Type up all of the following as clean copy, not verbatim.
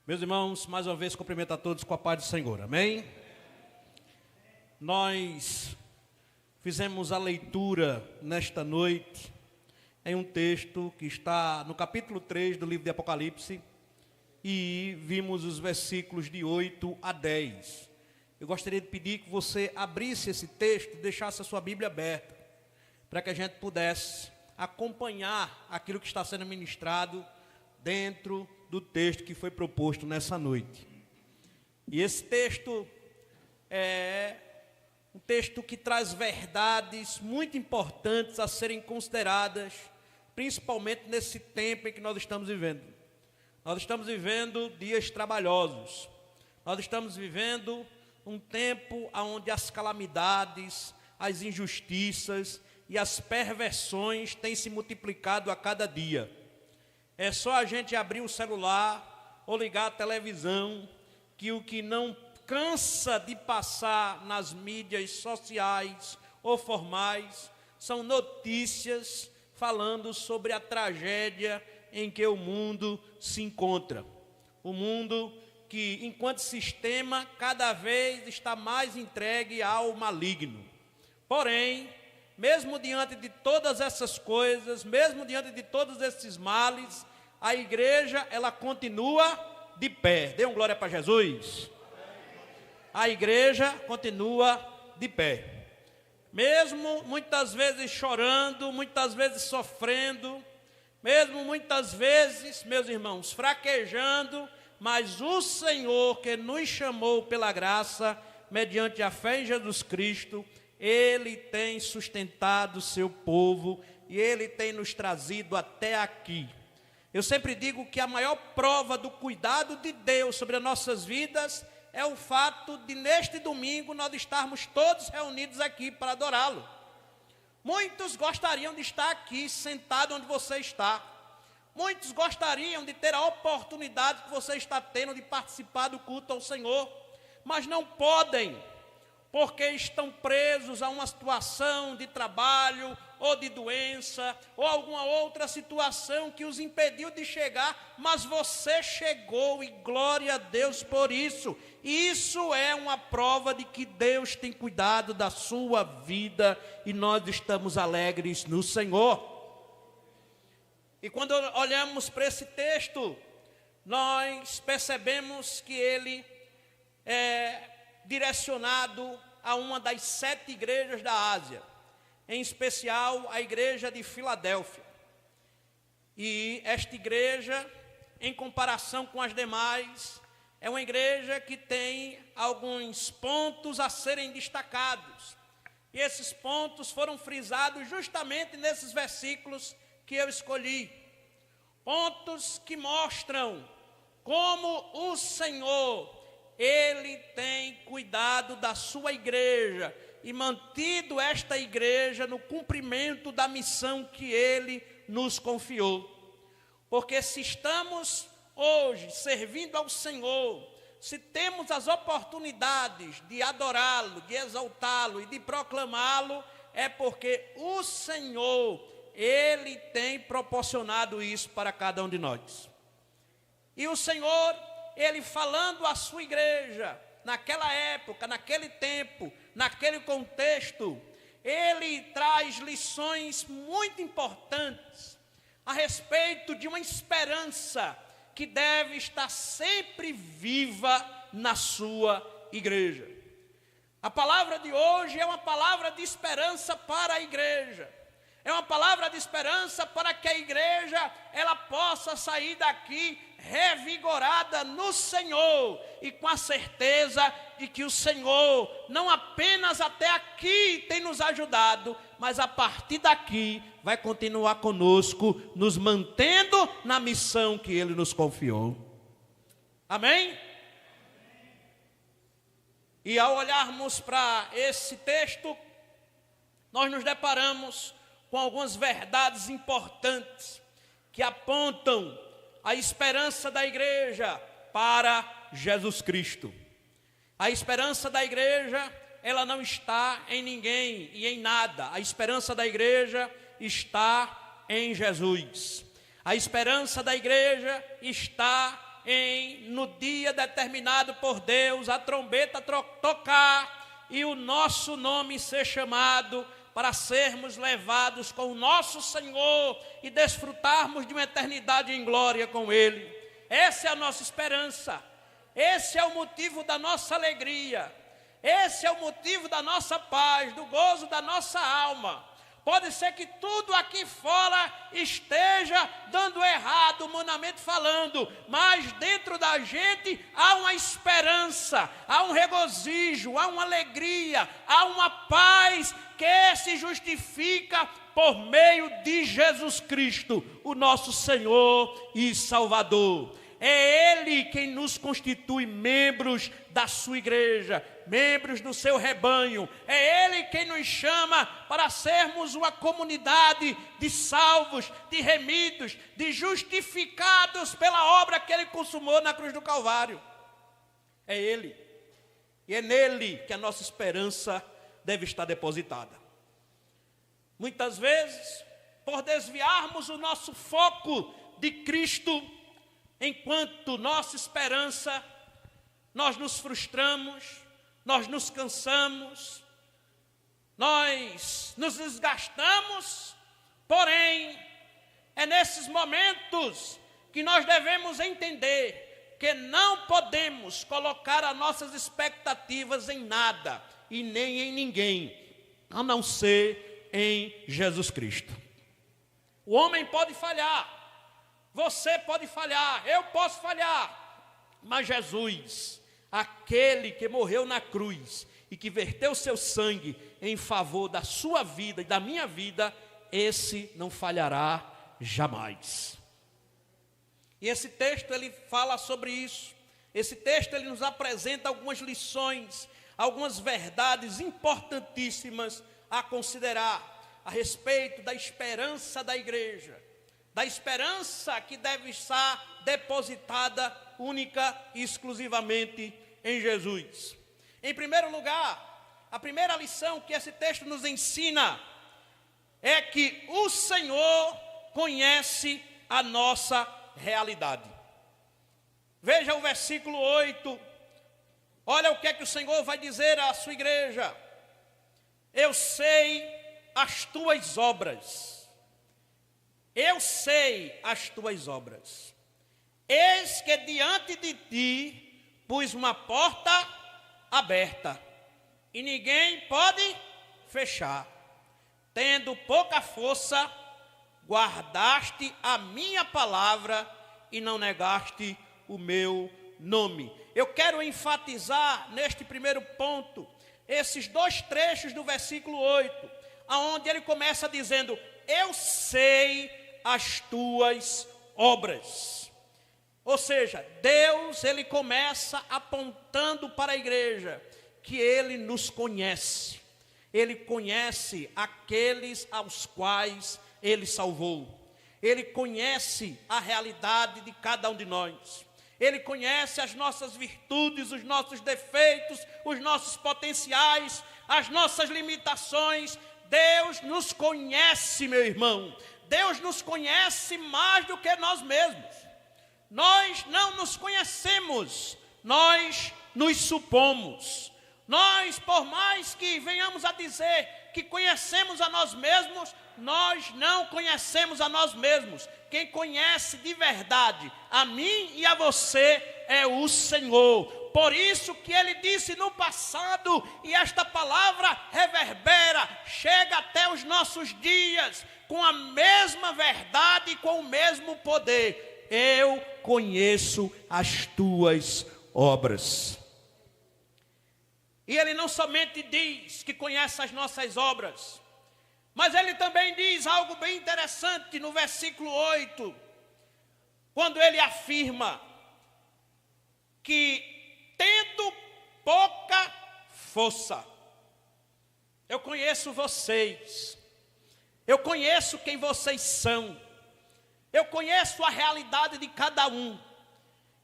Meus irmãos, mais uma vez cumprimento a todos com a paz do Senhor, amém? Nós fizemos a leitura nesta noite em um texto que está no capítulo 3 do livro de Apocalipse e vimos os versículos de 8 a 10. Eu gostaria de pedir que você abrisse esse texto e deixasse a sua Bíblia aberta, para que a gente pudesse acompanhar aquilo que está sendo ministrado dentro do texto que foi proposto nessa noite. E esse texto é um texto que traz verdades muito importantes a serem consideradas, principalmente nesse tempo em que nós estamos vivendo. Nós estamos vivendo dias trabalhosos. Nós estamos vivendo um tempo onde as calamidades, as injustiças e as perversões têm se multiplicado a cada dia. É só a gente abrir o celular ou ligar a televisão, que o que não cansa de passar nas mídias sociais ou formais são notícias falando sobre a tragédia em que o mundo se encontra. O mundo que, enquanto sistema, cada vez está mais entregue ao maligno. Porém, mesmo diante de todas essas coisas, mesmo diante de todos esses males, a igreja, ela continua de pé. Dê um glória para Jesus. A igreja continua de pé. Mesmo muitas vezes chorando, muitas vezes sofrendo, mesmo muitas vezes, meus irmãos, fraquejando, mas o Senhor que nos chamou pela graça, mediante a fé em Jesus Cristo, Ele tem sustentado o seu povo e Ele tem nos trazido até aqui. Eu sempre digo que a maior prova do cuidado de Deus sobre as nossas vidas é o fato de, neste domingo, nós estarmos todos reunidos aqui para adorá-lo. Muitos gostariam de estar aqui, sentado onde você está. Muitos gostariam de ter a oportunidade que você está tendo de participar do culto ao Senhor, mas não podem, porque estão presos a uma situação de trabalho, ou de doença, ou alguma outra situação que os impediu de chegar, mas você chegou, e glória a Deus por isso. Isso é uma prova de que Deus tem cuidado da sua vida, e nós estamos alegres no Senhor. E quando olhamos para esse texto, nós percebemos que ele é direcionado a uma das 7 igrejas da Ásia, em especial a igreja de Filadélfia. E esta igreja, em comparação com as demais, é uma igreja que tem alguns pontos a serem destacados. E esses pontos foram frisados justamente nesses versículos que eu escolhi. Pontos que mostram como o Senhor, Ele tem cuidado da sua igreja e mantido esta igreja no cumprimento da missão que Ele nos confiou. Porque se estamos hoje servindo ao Senhor, se temos as oportunidades de adorá-lo, de exaltá-lo e de proclamá-lo, é porque o Senhor, Ele tem proporcionado isso para cada um de nós. E o Senhor, Ele falando à sua igreja, naquela época, naquele tempo, naquele contexto, Ele traz lições muito importantes a respeito de uma esperança que deve estar sempre viva na sua igreja. A palavra de hoje é uma palavra de esperança para a igreja. É uma palavra de esperança para que a igreja ela possa sair daqui revigorada no Senhor e com a certeza de que o Senhor não apenas até aqui tem nos ajudado, mas a partir daqui vai continuar conosco, nos mantendo na missão que Ele nos confiou. Amém? E ao olharmos para esse texto, nós nos deparamos com algumas verdades importantes que apontam a esperança da igreja para Jesus Cristo. A esperança da igreja, ela não está em ninguém e em nada. A esperança da igreja está em Jesus. A esperança da igreja está no dia determinado por Deus, a trombeta tocar e o nosso nome ser chamado para sermos levados com o nosso Senhor e desfrutarmos de uma eternidade em glória com Ele. Essa é a nossa esperança, esse é o motivo da nossa alegria, esse é o motivo da nossa paz, do gozo da nossa alma. Pode ser que tudo aqui fora esteja dando errado, humanamente falando, mas dentro da gente há uma esperança, há um regozijo, há uma alegria, há uma paz que se justifica por meio de Jesus Cristo, o nosso Senhor e Salvador. É Ele quem nos constitui membros da sua igreja, membros do seu rebanho. É Ele quem nos chama para sermos uma comunidade de salvos, de remidos, de justificados pela obra que Ele consumou na cruz do Calvário. É Ele. E é nele que a nossa esperança deve estar depositada. Muitas vezes, por desviarmos o nosso foco de Cristo, enquanto nossa esperança, nós nos frustramos, nós nos cansamos, nós nos desgastamos, porém, é nesses momentos que nós devemos entender que não podemos colocar as nossas expectativas em nada e nem em ninguém, a não ser em Jesus Cristo. O homem pode falhar, você pode falhar, eu posso falhar, mas Jesus, aquele que morreu na cruz e que verteu seu sangue em favor da sua vida e da minha vida, esse não falhará jamais. E esse texto ele fala sobre isso. Esse texto ele nos apresenta algumas lições, algumas verdades importantíssimas a considerar a respeito da esperança da igreja. Da esperança que deve estar depositada única e exclusivamente em Jesus. Em primeiro lugar, a primeira lição que esse texto nos ensina é que o Senhor conhece a nossa realidade. Veja o versículo 8. Olha o que é que o Senhor vai dizer à sua igreja. Eu sei as tuas obras. Eu sei as tuas obras. Eis que diante de ti pus uma porta aberta, e ninguém pode fechar. Tendo pouca força, guardaste a minha palavra e não negaste o meu nome. Eu quero enfatizar neste primeiro ponto, esses dois trechos do versículo 8, aonde ele começa dizendo, eu sei as tuas obras. Ou seja, Deus ele começa apontando para a igreja que Ele nos conhece. Ele conhece aqueles aos quais Ele salvou. Ele conhece a realidade de cada um de nós. Ele conhece as nossas virtudes, os nossos defeitos, os nossos potenciais, as nossas limitações. Deus nos conhece, meu irmão. Deus nos conhece mais do que nós mesmos. Nós não nos conhecemos, nós nos supomos. Nós, por mais que venhamos a dizer que conhecemos a nós mesmos, nós não conhecemos a nós mesmos. Quem conhece de verdade a mim e a você é o Senhor. Por isso que Ele disse no passado, e esta palavra reverbera, chega até os nossos dias, com a mesma verdade e com o mesmo poder. Eu conheço as tuas obras. E Ele não somente diz que conhece as nossas obras, mas Ele também diz algo bem interessante no versículo 8, quando Ele afirma que tendo pouca força, eu conheço vocês, eu conheço quem vocês são, eu conheço a realidade de cada um,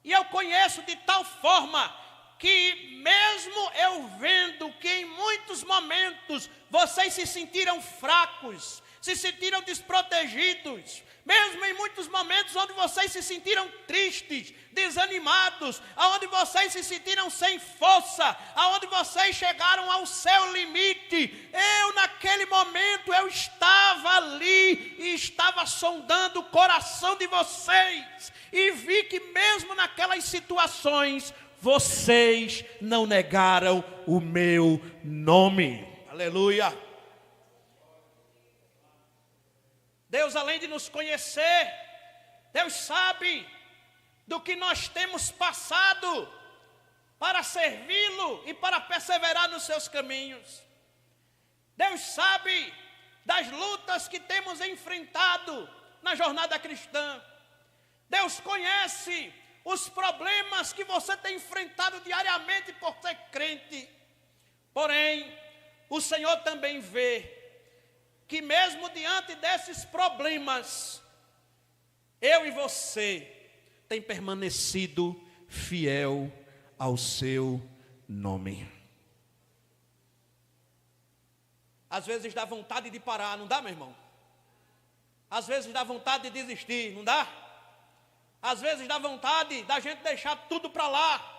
e eu conheço de tal forma que mesmo eu vendo que em muitos momentos vocês se sentiram fracos, se sentiram desprotegidos, Mesmo em muitos momentos onde vocês se sentiram tristes, desanimados, onde vocês se sentiram sem força, onde vocês chegaram ao seu limite, naquele momento, eu estava ali e estava sondando o coração de vocês e vi que mesmo naquelas situações, vocês não negaram o meu nome. Aleluia. Deus, além de nos conhecer, Deus sabe do que nós temos passado para servi-lo e para perseverar nos seus caminhos. Deus sabe das lutas que temos enfrentado na jornada cristã. Deus conhece os problemas que você tem enfrentado diariamente por ser crente. Porém, o Senhor também vê que mesmo diante desses problemas, eu e você tem permanecido fiel ao seu nome. Às vezes dá vontade de parar, não dá, meu irmão? Às vezes dá vontade de desistir, não dá? Às vezes dá vontade da gente deixar tudo para lá,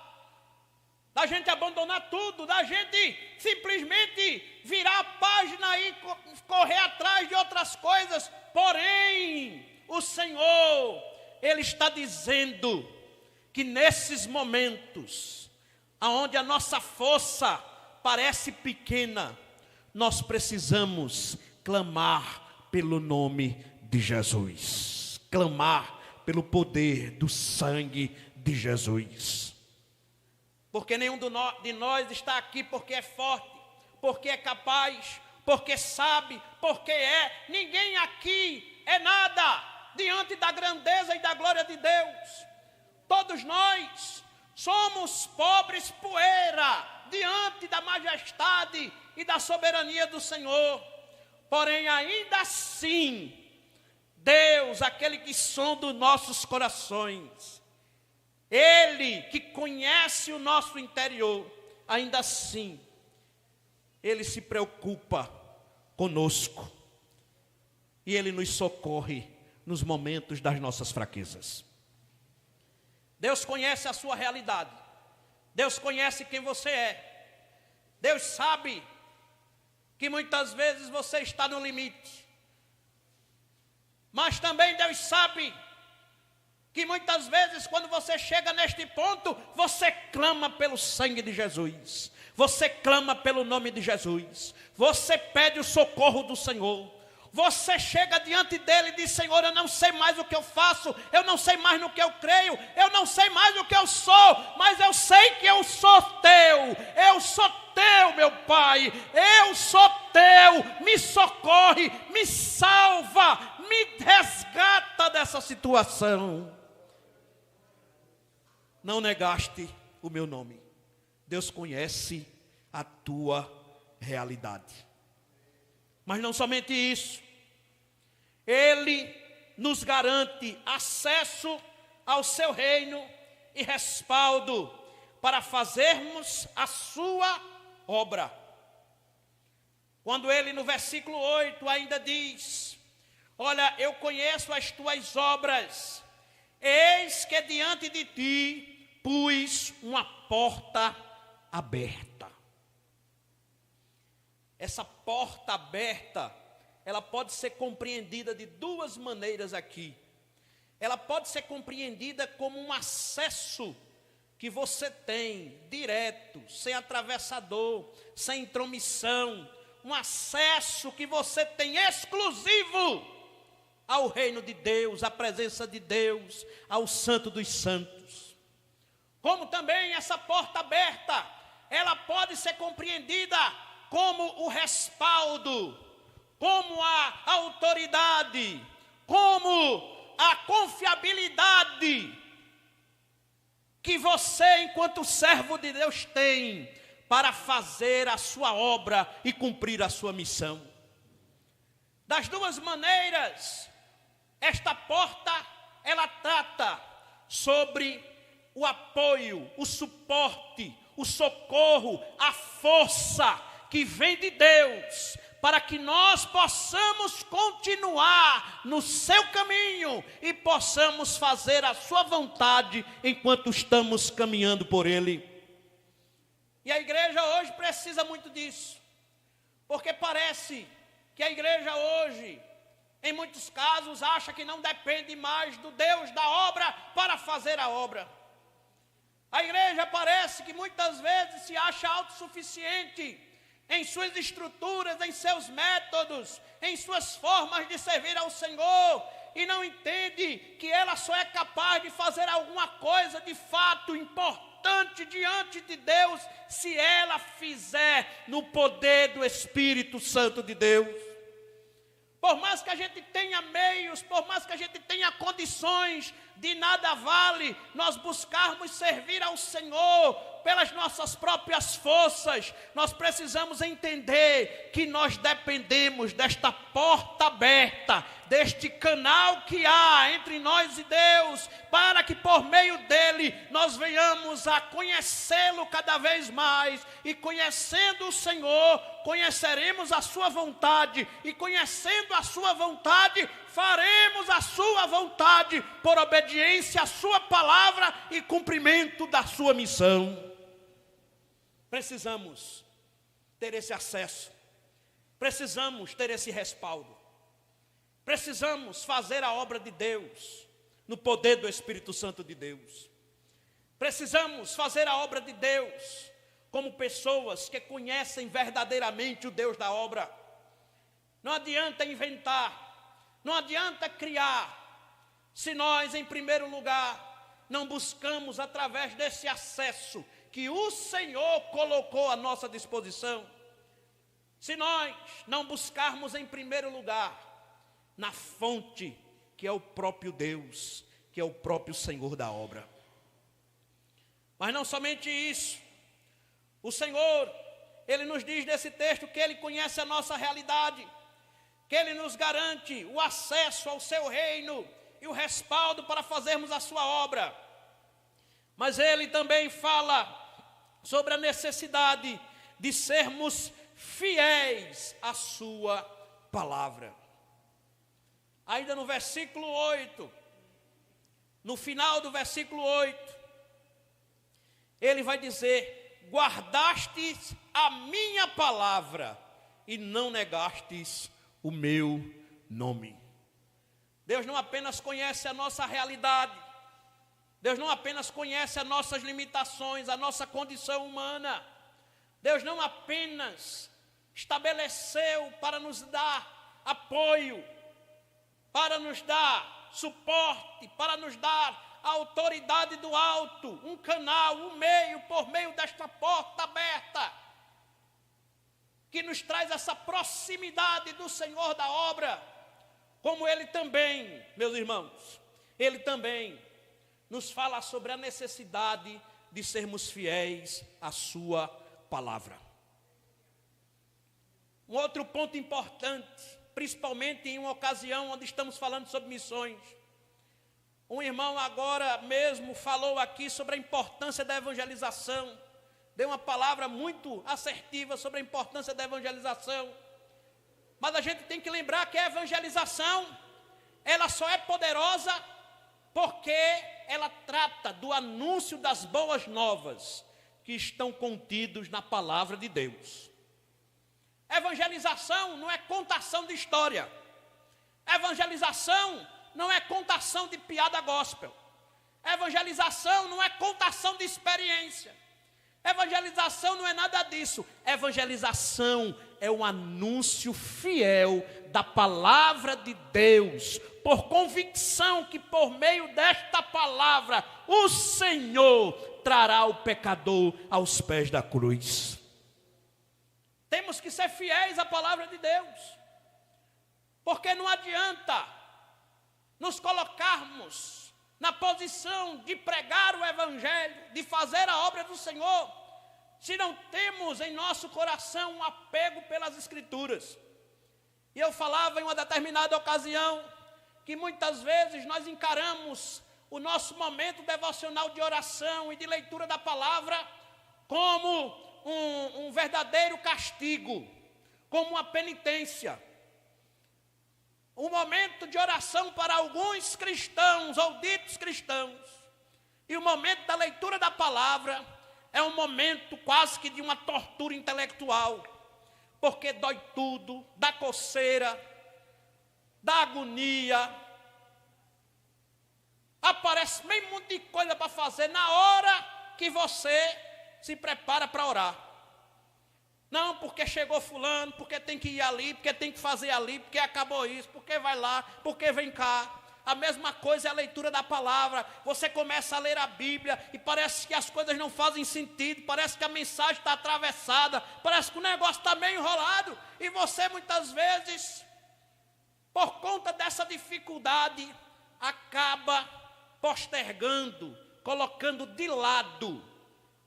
da gente abandonar tudo, da gente simplesmente virar a página e correr atrás de outras coisas. Porém, o Senhor, Ele está dizendo que nesses momentos, onde a nossa força parece pequena, nós precisamos clamar pelo nome de Jesus, clamar pelo poder do sangue de Jesus. Porque nenhum de nós está aqui porque é forte, porque é capaz, porque sabe, porque é. Ninguém aqui é nada diante da grandeza e da glória de Deus. Todos nós somos pobres poeira diante da majestade e da soberania do Senhor. Porém, ainda assim, Deus, aquele que sonda os nossos corações, Ele que conhece o nosso interior, ainda assim, Ele se preocupa conosco e Ele nos socorre nos momentos das nossas fraquezas. Deus conhece a sua realidade, Deus conhece quem você é, Deus sabe que muitas vezes você está no limite, mas também Deus sabe que muitas vezes quando você chega neste ponto, você clama pelo sangue de Jesus, você clama pelo nome de Jesus, você pede o socorro do Senhor, você chega diante dele e diz: Senhor, eu não sei mais o que eu faço, eu não sei mais no que eu creio, eu não sei mais o que eu sou, mas eu sei que eu sou teu, meu Pai, eu sou teu, me socorre, me salva, me resgata dessa situação. Não negaste o meu nome. Deus conhece a tua realidade. Mas não somente isso, Ele nos garante acesso ao seu reino e respaldo para fazermos a sua obra. Quando Ele no versículo 8 ainda diz: olha, eu conheço as tuas obras, eis que diante de ti pus uma porta aberta. Essa porta aberta, ela pode ser compreendida de duas maneiras aqui. Ela pode ser compreendida como um acesso que você tem direto, sem atravessador, sem intromissão, um acesso que você tem exclusivo ao reino de Deus, à presença de Deus, ao Santo dos Santos. Como também essa porta aberta, ela pode ser compreendida como o respaldo, como a autoridade, como a confiabilidade que você, enquanto servo de Deus, tem para fazer a sua obra e cumprir a sua missão. Das duas maneiras, esta porta, ela trata sobre o apoio, o suporte, o socorro, a força que vem de Deus para que nós possamos continuar no seu caminho e possamos fazer a sua vontade enquanto estamos caminhando por ele. E a igreja hoje precisa muito disso, porque parece que a igreja hoje, em muitos casos, acha que não depende mais do Deus da obra para fazer a obra. A igreja parece que muitas vezes se acha autossuficiente em suas estruturas, em seus métodos, em suas formas de servir ao Senhor, e não entende que ela só é capaz de fazer alguma coisa de fato importante diante de Deus se ela fizer no poder do Espírito Santo de Deus. Por mais que a gente tenha meios, por mais que a gente tenha condições, de nada vale nós buscarmos servir ao Senhor pelas nossas próprias forças. Nós precisamos entender que nós dependemos desta porta aberta, deste canal que há entre nós e Deus, para que por meio dele nós venhamos a conhecê-lo cada vez mais, e conhecendo o Senhor, conheceremos a sua vontade, e conhecendo a sua vontade, faremos a sua vontade por obediência à sua palavra e cumprimento da sua missão. Precisamos ter esse acesso, precisamos ter esse respaldo, precisamos fazer a obra de Deus no poder do Espírito Santo de Deus. Precisamos fazer a obra de Deus como pessoas que conhecem verdadeiramente o Deus da obra. Não adianta inventar, não adianta criar, se nós, em primeiro lugar, não buscamos através desse acesso que o Senhor colocou à nossa disposição. Se nós não buscarmos em primeiro lugar na fonte, que é o próprio Deus, que é o próprio Senhor da obra. Mas não somente isso, o Senhor, Ele nos diz nesse texto que Ele conhece a nossa realidade, que Ele nos garante o acesso ao seu reino e o respaldo para fazermos a sua obra. Mas Ele também fala sobre a necessidade de sermos fiéis à sua palavra. Ainda no versículo 8, no final do versículo 8, ele vai dizer: guardastes a minha palavra e não negastes o meu nome. Deus não apenas conhece a nossa realidade, Deus não apenas conhece as nossas limitações, a nossa condição humana. Deus não apenas estabeleceu para nos dar apoio, para nos dar suporte, para nos dar a autoridade do alto, um canal, um meio, por meio desta porta aberta, que nos traz essa proximidade do Senhor da obra, como Ele também, meus irmãos, Ele também nos fala sobre a necessidade de sermos fiéis à sua palavra. Um outro ponto importante, principalmente em uma ocasião onde estamos falando sobre missões. Um irmão agora mesmo falou aqui sobre a importância da evangelização. Deu uma palavra muito assertiva sobre a importância da evangelização. Mas a gente tem que lembrar que a evangelização, ela só é poderosa porque ela trata do anúncio das boas novas que estão contidos na palavra de Deus. Evangelização não é contação de história. Evangelização não é contação de piada gospel. Evangelização não é contação de experiência. Evangelização não é nada disso. Evangelização é um anúncio fiel da palavra de Deus, por convicção que por meio desta palavra o Senhor trará o pecador aos pés da cruz. Temos que ser fiéis à palavra de Deus, porque não adianta nos colocarmos na posição de pregar o Evangelho, de fazer a obra do Senhor, se não temos em nosso coração um apego pelas Escrituras. E eu falava em uma determinada ocasião que muitas vezes nós encaramos o nosso momento devocional de oração e de leitura da palavra como um verdadeiro castigo, como uma penitência. Um momento de oração para alguns cristãos ou ditos cristãos. E o momento da leitura da palavra é um momento quase que de uma tortura intelectual. Porque dói tudo, dá coceira, dá agonia. Aparece meio monte de coisa para fazer na hora que você se prepara para orar. Não, porque chegou fulano, porque tem que ir ali, porque tem que fazer ali, porque acabou isso, porque vai lá, porque vem cá. A mesma coisa é a leitura da palavra. Você começa a ler a Bíblia e parece que as coisas não fazem sentido, parece que a mensagem está atravessada, parece que o negócio está meio enrolado. E você muitas vezes, por conta dessa dificuldade, acaba postergando, colocando de lado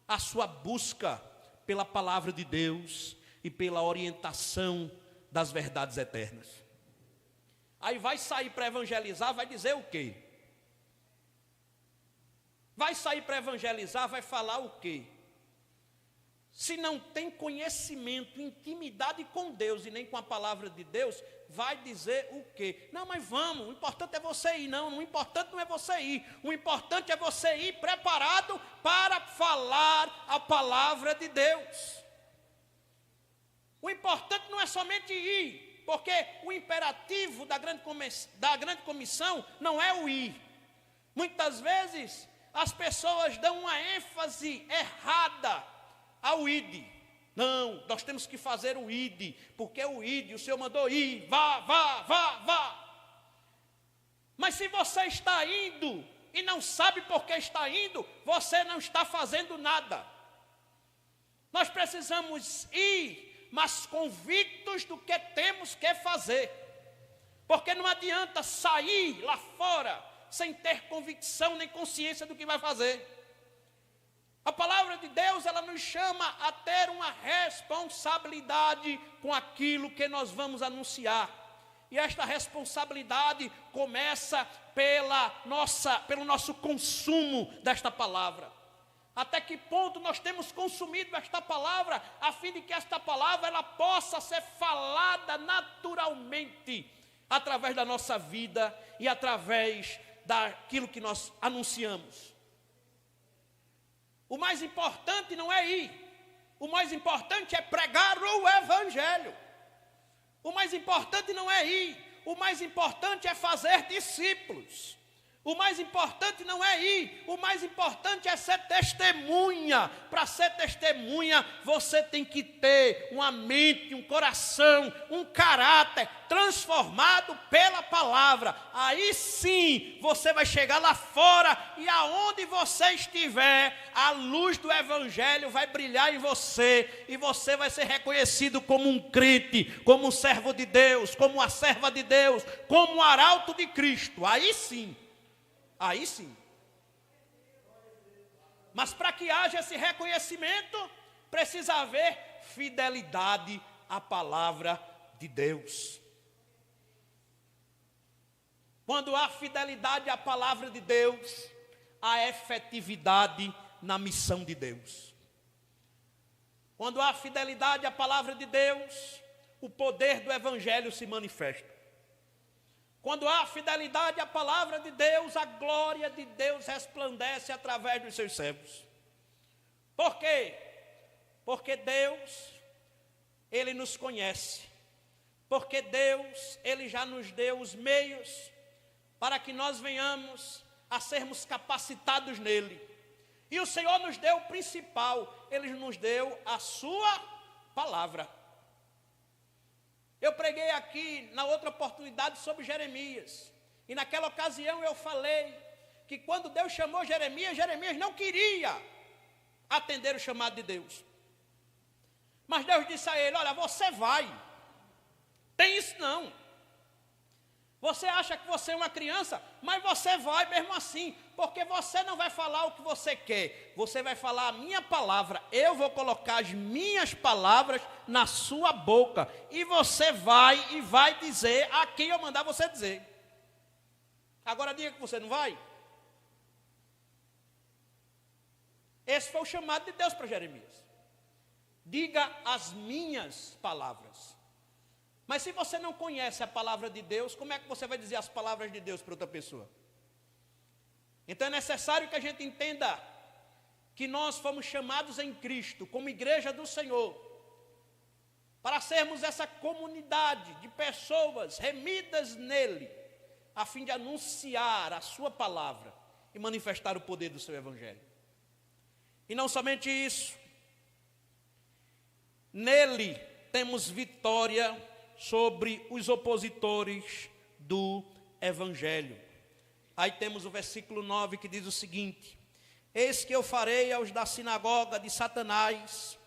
a sua busca pela palavra de Deus e pela orientação das verdades eternas. Aí vai sair para evangelizar, vai dizer o quê? Vai sair para evangelizar, vai falar o quê? Se não tem conhecimento, intimidade com Deus e nem com a palavra de Deus, vai dizer o quê? Não, mas vamos, o importante é você ir. Não, o importante não é você ir. O importante é você ir preparado para falar a palavra de Deus. O importante não é somente ir, porque o imperativo da grande comissão não é o ir. Muitas vezes as pessoas dão uma ênfase errada ao id. Não, nós temos que fazer o id, porque o id, o Senhor mandou ir, vá, vá, vá, vá. Mas se você está indo e não sabe por que está indo, você não está fazendo nada. Nós precisamos ir, mas convictos do que temos que fazer. Porque não adianta sair lá fora sem ter convicção nem consciência do que vai fazer. A palavra de Deus, ela nos chama a ter uma responsabilidade com aquilo que nós vamos anunciar. E esta responsabilidade começa pelo nosso consumo desta palavra. Até que ponto nós temos consumido esta palavra, a fim de que esta palavra ela possa ser falada naturalmente, através da nossa vida e através daquilo que nós anunciamos. O mais importante não é ir, o mais importante é pregar o evangelho. O mais importante não é ir, o mais importante é fazer discípulos. O mais importante não é ir, o mais importante é ser testemunha. Para ser testemunha, você tem que ter uma mente, um coração, um caráter transformado pela palavra. Aí sim, você vai chegar lá fora e aonde você estiver, a luz do evangelho vai brilhar em você e você vai ser reconhecido como um crente, como um servo de Deus, como uma serva de Deus, como um arauto de Cristo. Aí sim. Aí sim. Mas para que haja esse reconhecimento, precisa haver fidelidade à palavra de Deus. Quando há fidelidade à palavra de Deus, há efetividade na missão de Deus. Quando há fidelidade à palavra de Deus, o poder do evangelho se manifesta. Quando há fidelidade à palavra de Deus, a glória de Deus resplandece através dos seus servos. Por quê? Porque Deus, Ele nos conhece. Porque Deus, Ele já nos deu os meios para que nós venhamos a sermos capacitados nele. E o Senhor nos deu o principal, Ele nos deu a sua palavra. Eu preguei aqui na outra oportunidade sobre Jeremias. E naquela ocasião eu falei que quando Deus chamou Jeremias, Jeremias não queria atender o chamado de Deus. Mas Deus disse a ele: olha, você vai. Tem isso não. Você acha que você é uma criança, mas você vai mesmo assim, porque você não vai falar o que você quer, você vai falar a minha palavra. Eu vou colocar as minhas palavras na sua boca, e você vai e vai dizer a quem eu mandar você dizer. Agora diga que você não vai. Esse foi o chamado de Deus para Jeremias. Diga as minhas palavras. Mas se você não conhece a palavra de Deus, como é que você vai dizer as palavras de Deus para outra pessoa? Então é necessário que a gente entenda que nós fomos chamados em Cristo, como igreja do Senhor, para sermos essa comunidade de pessoas remidas nele, a fim de anunciar a sua palavra e manifestar o poder do seu evangelho. E não somente isso, nele temos vitória sobre os opositores do evangelho. Aí temos o versículo 9 que diz o seguinte: eis que eu farei aos da sinagoga de Satanás,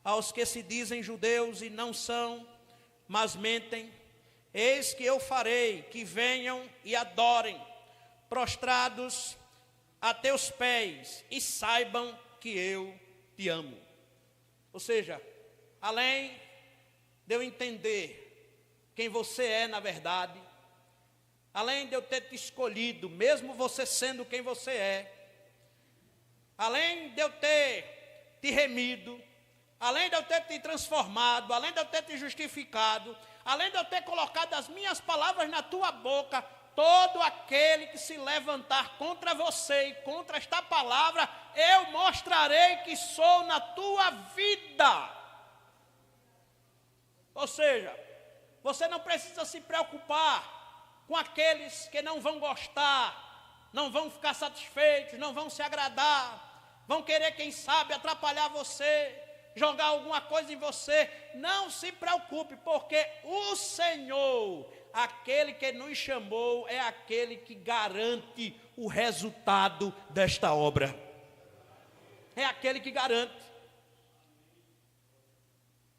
aos que se dizem judeus e não são, mas mentem, eis que eu farei que venham e adorem, prostrados a teus pés, e saibam que eu te amo. Ou seja, além de eu entender quem você é na verdade, além de eu ter te escolhido, mesmo você sendo quem você é, além de eu ter te remido, além de eu ter te transformado, além de eu ter te justificado, além de eu ter colocado as minhas palavras na tua boca, todo aquele que se levantar contra você e contra esta palavra, eu mostrarei que sou na tua vida. Ou seja, você não precisa se preocupar com aqueles que não vão gostar, não vão ficar satisfeitos, não vão se agradar, vão querer, quem sabe, atrapalhar você, jogar alguma coisa em você. Não se preocupe, porque o Senhor, aquele que nos chamou, é aquele que garante o resultado desta obra. É aquele que garante.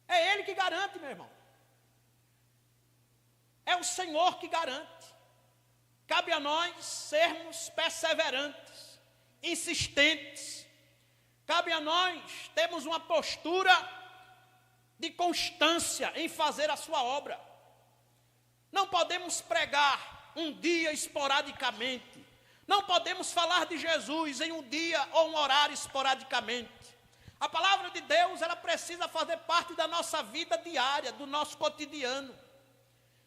É Ele que garante, meu irmão. É o Senhor que garante. Cabe a nós sermos perseverantes, insistentes. Cabe a nós termos uma postura de constância em fazer a sua obra. Não podemos pregar um dia esporadicamente. Não podemos falar de Jesus em um dia ou um horário esporadicamente. A palavra de Deus, ela precisa fazer parte da nossa vida diária, do nosso cotidiano.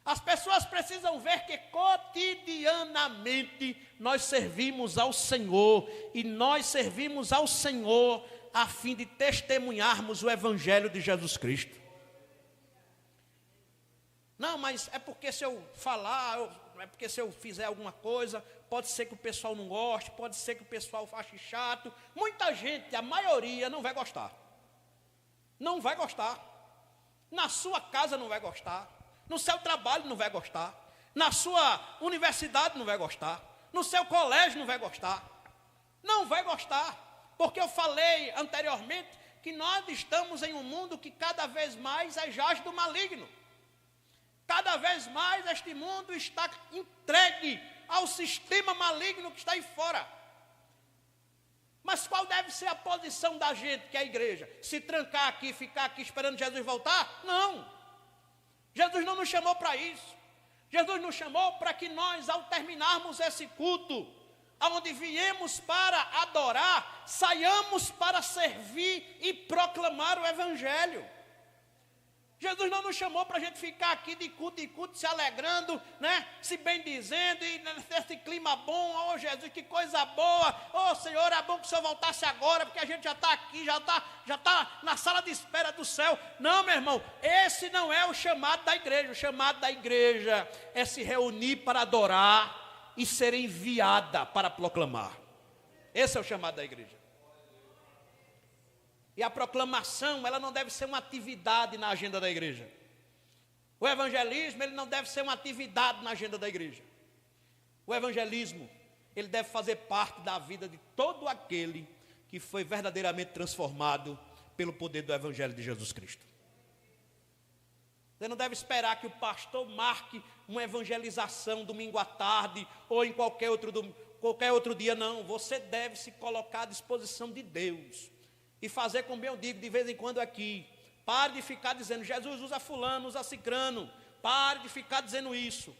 As pessoas precisam ver que cotidianamente nós servimos ao Senhor, e nós servimos ao Senhor a fim de testemunharmos o Evangelho de Jesus Cristo. Não, mas é porque se eu falar, é porque se eu fizer alguma coisa, pode ser que o pessoal não goste, pode ser que o pessoal ache chato. Muita gente, a maioria, não vai gostar. Não vai gostar. Na sua casa não vai gostar. No seu trabalho não vai gostar. Na sua universidade não vai gostar. No seu colégio não vai gostar. Não vai gostar. Porque eu falei anteriormente que nós estamos em um mundo que cada vez mais é jaz do maligno. Cada vez mais este mundo está entregue ao sistema maligno que está aí fora. Mas qual deve ser a posição da gente, que é a igreja? Se trancar aqui, ficar aqui esperando Jesus voltar? Não. Jesus não nos chamou para isso. Jesus nos chamou para que nós, ao terminarmos esse culto, aonde viemos para adorar, saiamos para servir e proclamar o Evangelho. Jesus não nos chamou para a gente ficar aqui de culto em culto, se alegrando, né? Se bendizendo, e nesse clima bom. Oh Jesus, que coisa boa. Oh Senhor, é bom que o Senhor voltasse agora, porque a gente já está aqui, já está na sala de espera do céu. Não, meu irmão, esse não é o chamado da igreja. O chamado da igreja é se reunir para adorar e ser enviada para proclamar. Esse é o chamado da igreja. E a proclamação, ela não deve ser uma atividade na agenda da igreja. O evangelismo, ele não deve ser uma atividade na agenda da igreja. O evangelismo, ele deve fazer parte da vida de todo aquele que foi verdadeiramente transformado pelo poder do Evangelho de Jesus Cristo. Você não deve esperar que o pastor marque uma evangelização domingo à tarde ou em qualquer outro dia, não. Você deve se colocar à disposição de Deus. E fazer, como eu digo, de vez em quando aqui. Pare de ficar dizendo, Jesus usa fulano, usa cicrano. Pare de ficar dizendo isso.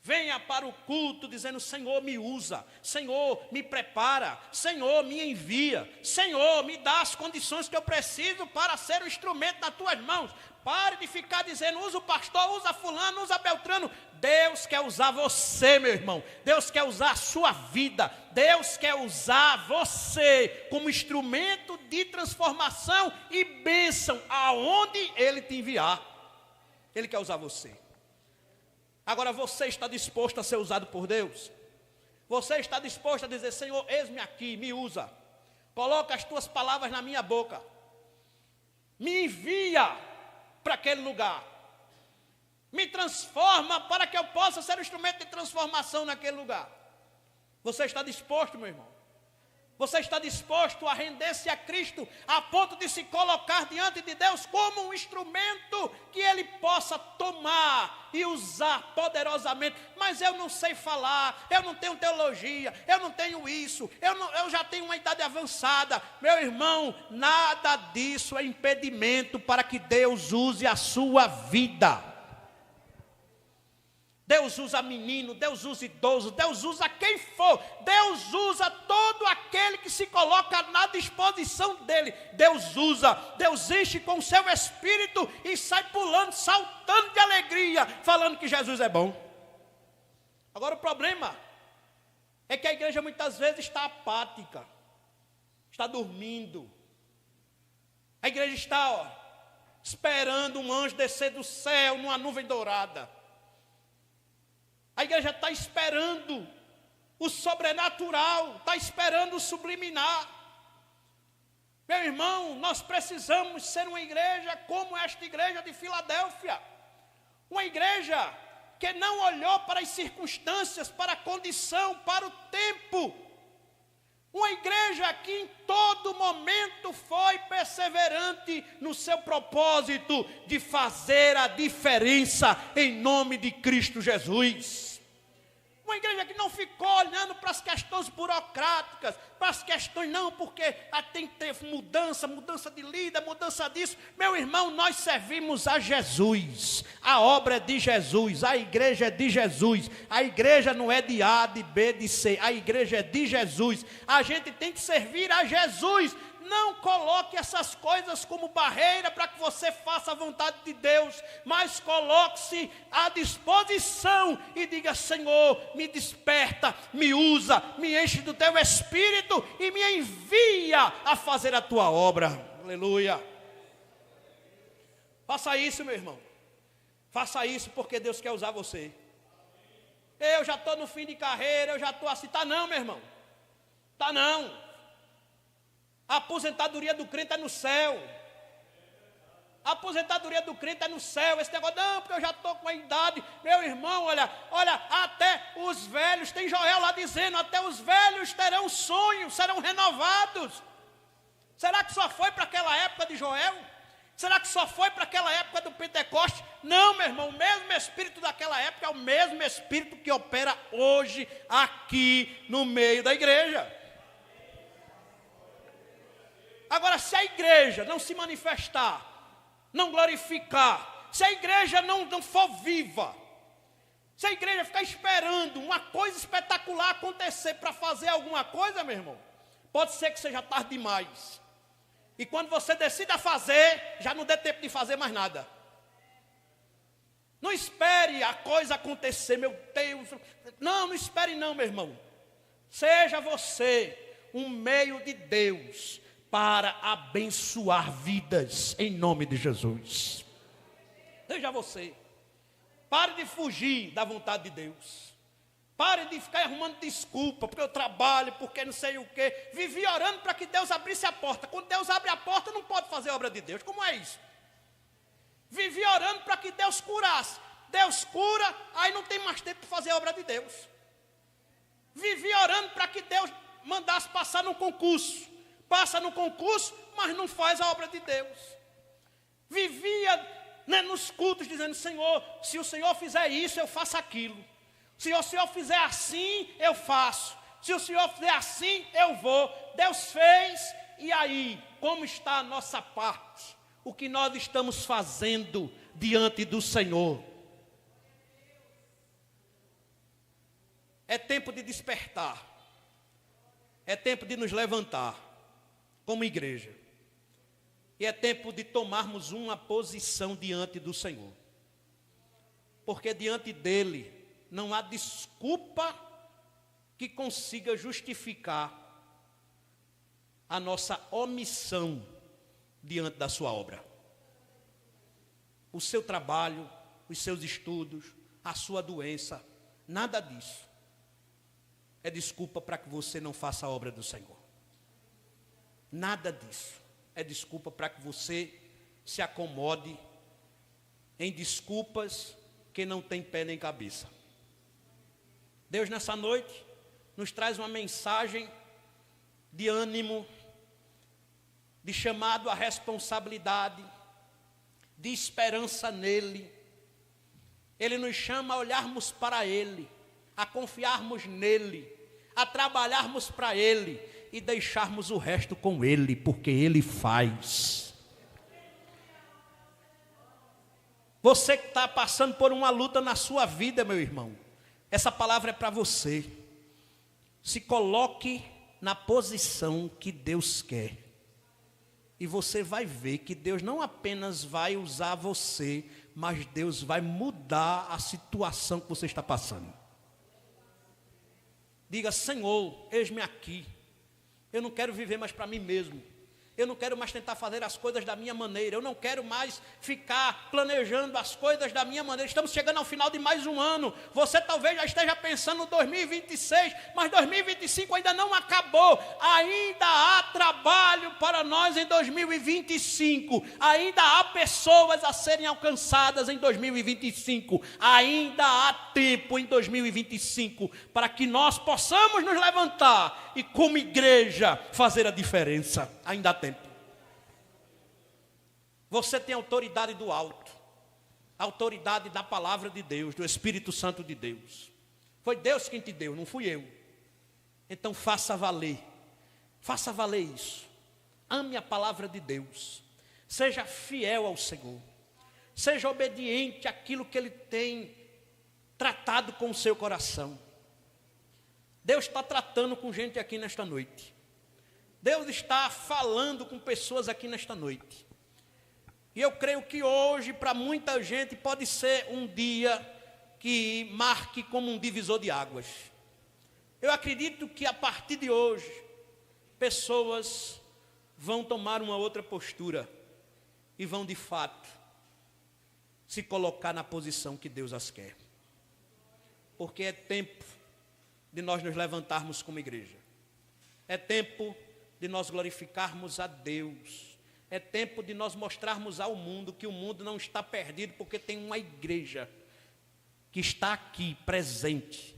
venha para o culto dizendo: Senhor, me usa, Senhor, me prepara, Senhor, me envia, Senhor, me dá as condições que eu preciso para ser um instrumento nas tuas mãos. Pare de ficar dizendo: usa o pastor, usa fulano, usa Beltrano. Deus quer usar você, meu irmão. Deus quer usar a sua vida. Deus quer usar você como instrumento de transformação e bênção aonde Ele te enviar. Ele quer usar você. Agora, você está disposto a ser usado por Deus? Você está disposto a dizer: Senhor, eis-me aqui, me usa. Coloca as tuas palavras na minha boca. Me envia para aquele lugar. Me transforma para que eu possa ser um instrumento de transformação naquele lugar. Você está disposto, meu irmão? Você está disposto a render-se a Cristo a ponto de se colocar diante de Deus como um instrumento que Ele possa tomar e usar poderosamente? Mas eu não sei falar, eu não tenho teologia, eu não tenho isso, eu já tenho uma idade avançada. Meu irmão, nada disso é impedimento para que Deus use a sua vida. Deus usa menino, Deus usa idoso, Deus usa quem for. Deus usa todo aquele que se coloca na disposição dele. Deus usa, Deus enche com o seu espírito e sai pulando, saltando de alegria, falando que Jesus é bom. Agora o problema é que a igreja muitas vezes está apática, está dormindo. A igreja está esperando um anjo descer do céu numa nuvem dourada. A igreja está esperando o sobrenatural, está esperando o subliminar. Meu irmão, nós precisamos ser uma igreja como esta igreja de Filadélfia. Uma igreja que não olhou para as circunstâncias, para a condição, para o tempo. Uma igreja que em todo momento foi perseverante no seu propósito de fazer a diferença em nome de Cristo Jesus. Uma igreja que não ficou olhando para as questões burocráticas, para as questões, não, porque tem que ter mudança de líder, mudança disso. Meu irmão, nós servimos a Jesus. A obra é de Jesus, a igreja é de Jesus. A igreja não é de A, de B, de C. A igreja é de Jesus. A gente tem que servir a Jesus. Não coloque essas coisas como barreira para que você faça a vontade de Deus, mas coloque-se à disposição e diga: Senhor, me desperta, me usa, me enche do teu espírito e me envia a fazer a tua obra. Aleluia. Faça isso, meu irmão. Faça isso porque Deus quer usar você. Eu já estou no fim de carreira, eu já estou assim. Tá não, meu irmão. Tá não. A aposentadoria do crente é no céu. A aposentadoria do crente é no céu. Esse negócio, não, porque eu já estou com a idade. Meu irmão, olha, até os velhos, tem Joel lá dizendo, até os velhos terão sonhos, serão renovados. Será que só foi para aquela época de Joel? Será que só foi para aquela época do Pentecoste? Não, meu irmão, o mesmo Espírito daquela época é o mesmo Espírito que opera hoje aqui no meio da igreja. Agora, se a igreja não se manifestar, não glorificar, se a igreja não for viva, se a igreja ficar esperando uma coisa espetacular acontecer para fazer alguma coisa, meu irmão, pode ser que seja tarde demais. E quando você decida fazer, já não dê tempo de fazer mais nada. Não espere a coisa acontecer, meu Deus. Não espere não, meu irmão. Seja você um meio de Deus para abençoar vidas, em nome de Jesus. Seja você. Pare de fugir da vontade de Deus. Pare de ficar arrumando desculpa, porque eu trabalho, porque não sei o quê. Vivi orando para que Deus abrisse a porta. Quando Deus abre a porta, não pode fazer a obra de Deus. Como é isso? Vivi orando para que Deus curasse. Deus cura, aí não tem mais tempo para fazer a obra de Deus. Vivi orando para que Deus mandasse passar num concurso. Passa no concurso, mas não faz a obra de Deus. Vivia nos cultos dizendo: Senhor, se o Senhor fizer isso, eu faço aquilo. Se o Senhor fizer assim, eu faço. Se o Senhor fizer assim, eu vou. Deus fez, e aí, como está a nossa parte? O que nós estamos fazendo diante do Senhor? É tempo de despertar. É tempo de nos levantar como igreja. E é tempo de tomarmos uma posição diante do Senhor. Porque diante dele não há desculpa que consiga justificar a nossa omissão diante da sua obra. O seu trabalho, os seus estudos, a sua doença, nada disso é desculpa para que você não faça a obra do Senhor. Nada disso é desculpa para que você se acomode em desculpas que não tem pé nem cabeça. Deus nessa noite nos traz uma mensagem de ânimo, de chamado à responsabilidade, de esperança nele. Ele nos chama a olharmos para ele, a confiarmos nele, a trabalharmos para ele e deixarmos o resto com ele, porque ele faz. Você que está passando por uma luta na sua vida, meu irmão, essa palavra é para você. Se coloque na posição que Deus quer. E você vai ver que Deus não apenas vai usar você, mas Deus vai mudar a situação que você está passando. Diga: Senhor, eis-me aqui. Eu não quero viver mais para mim mesmo. Eu não quero mais tentar fazer as coisas da minha maneira. Eu não quero mais ficar planejando as coisas da minha maneira. Estamos chegando ao final de mais um ano. Você talvez já esteja pensando em 2026, mas 2025 ainda não acabou. Ainda há trabalho para nós em 2025. Ainda há pessoas a serem alcançadas em 2025. Ainda há tempo em 2025 para que nós possamos nos levantar e, como igreja, fazer a diferença. Ainda há tempo. Você tem autoridade do alto, autoridade da palavra de Deus, do Espírito Santo de Deus. Foi Deus quem te deu, não fui eu. Então faça valer isso. Ame a palavra de Deus, seja fiel ao Senhor, seja obediente àquilo que Ele tem tratado com o seu coração. Deus está tratando com gente aqui nesta noite. Deus está falando com pessoas aqui nesta noite. E eu creio que hoje, para muita gente, pode ser um dia que marque como um divisor de águas. Eu acredito que a partir de hoje, pessoas vão tomar uma outra postura e vão de fato se colocar na posição que Deus as quer. Porque é tempo de nós nos levantarmos como igreja. É tempo de nós glorificarmos a Deus. É tempo de nós mostrarmos ao mundo que o mundo não está perdido, porque tem uma igreja que está aqui presente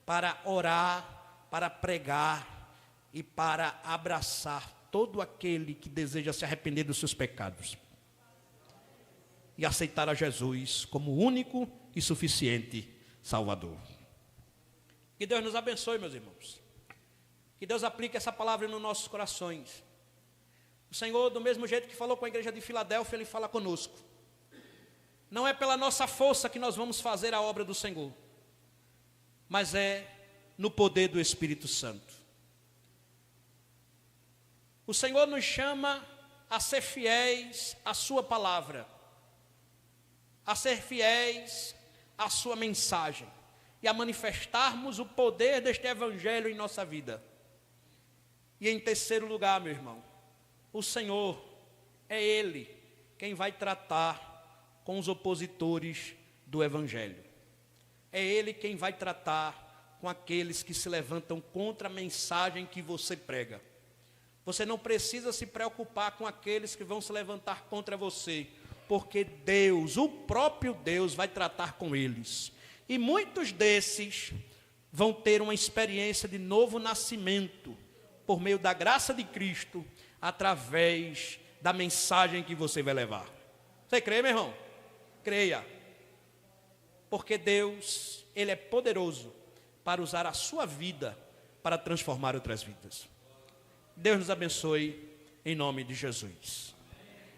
para orar, para pregar e para abraçar todo aquele que deseja se arrepender dos seus pecados e aceitar a Jesus como único e suficiente Salvador. Que Deus nos abençoe, meus irmãos. Que Deus aplique essa palavra nos nossos corações. O Senhor, do mesmo jeito que falou com a igreja de Filadélfia, Ele fala conosco. Não é pela nossa força que nós vamos fazer a obra do Senhor, mas é no poder do Espírito Santo. O Senhor nos chama a ser fiéis à sua palavra, a ser fiéis à sua mensagem e a manifestarmos o poder deste evangelho em nossa vida. E em terceiro lugar, meu irmão, o Senhor é Ele quem vai tratar com os opositores do evangelho. É Ele quem vai tratar com aqueles que se levantam contra a mensagem que você prega. Você não precisa se preocupar com aqueles que vão se levantar contra você, porque Deus, o próprio Deus, vai tratar com eles. E muitos desses vão ter uma experiência de novo nascimento, por meio da graça de Cristo, através da mensagem que você vai levar. Você crê, meu irmão? Creia. Porque Deus, Ele é poderoso para usar a sua vida para transformar outras vidas. Deus nos abençoe, em nome de Jesus.